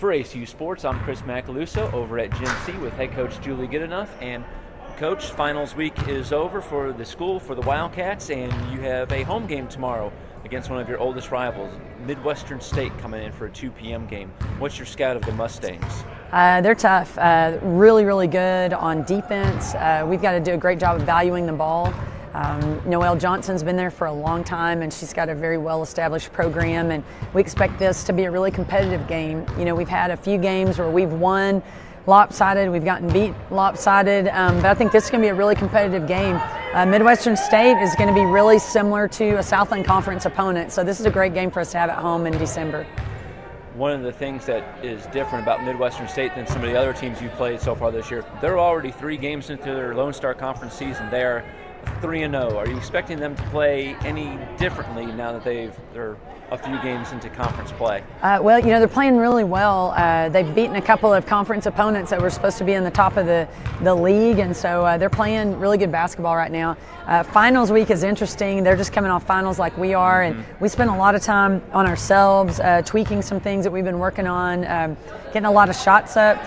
For ACU Sports, I'm Chris Macaluso over at Gym C with head coach Julie Goodenough. And Coach, finals week is over for the school, for the Wildcats, and you have a home game tomorrow against one of your oldest rivals, Midwestern State, coming in for a 2 p.m. game. What's your scout of the Mustangs? They're tough, really, really good on defense. We've got to do a great job of valuing the ball. Noelle Johnson's been there for a long time, and she's got a very well-established program, and we expect this to be a really competitive game. You know, we've had a few games where we've won lopsided, we've gotten beat lopsided, but I think this is going to be a really competitive game. Midwestern State is going to be really similar to a Southland Conference opponent, so this is a great game for us to have at home in December. One of the things that is different about Midwestern State than some of the other teams you've played so far this year, they're already 3 games into their Lone Star Conference season. They're 3-0. Are you expecting them to play any differently now that they're a few games into conference play? Well, you know, they're playing really well. They've beaten a couple of conference opponents that were supposed to be in the top of the league, and so they're playing really good basketball right now. Finals week is interesting. They're just coming off finals like we are, and we spend a lot of time on ourselves, tweaking some things that we've been working on, getting a lot of shots up.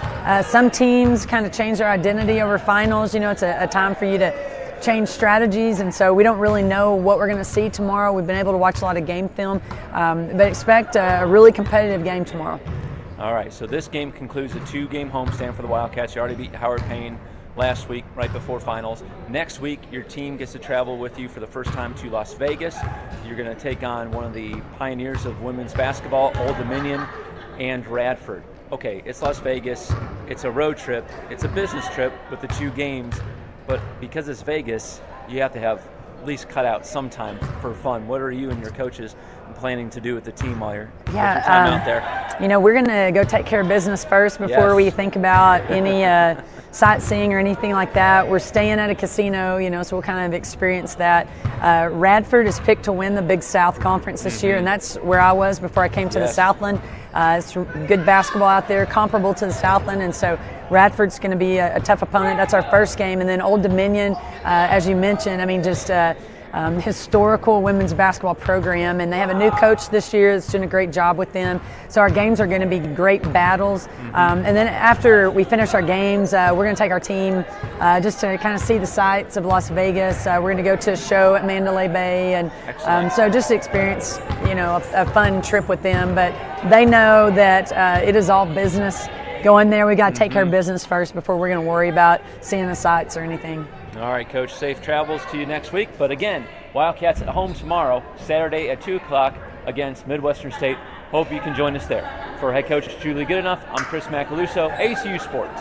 Some teams kind of change their identity over finals. You know, it's a time for you to change strategies, and so we don't really know what we're going to see tomorrow. We've been able to watch a lot of game film, but expect a really competitive game tomorrow. All right, so this game concludes a 2-game homestand for the Wildcats. You already beat Howard Payne last week, right before finals. Next week, your team gets to travel with you for the first time to Las Vegas. You're going to take on one of the pioneers of women's basketball, Old Dominion and Radford. Okay, it's Las Vegas, it's a road trip, it's a business trip with the 2 games. But because it's Vegas, you have to have at least cut out some time for fun. What are you and your coaches planning to do with the team while you're time out there? You know, we're going to go take care of business first before we think about any sightseeing or anything like that. We're staying at a casino, you know, so we'll kind of experience that. Radford is picked to win the Big South Conference this year, and that's where I was before I came to the Southland. It's good basketball out there, comparable to the Southland, and so Radford's going to be a tough opponent. That's our first game. And then Old Dominion, as you mentioned, I mean, just historical women's basketball program, and they have a new coach this year that's doing a great job with them. So our games are going to be great battles. And then after we finish our games, we're going to take our team just to kind of see the sights of Las Vegas. We're going to go to a show at Mandalay Bay, and so just experience, you know, a fun trip with them. But they know that it is all business. Going there, we got to take care of business first before we're going to worry about seeing the sights or anything. All right, Coach, safe travels to you next week. But again, Wildcats at home tomorrow, Saturday at 2 o'clock against Midwestern State. Hope you can join us there. For head coach Julie Goodenough, I'm Chris Macaluso, ACU Sports.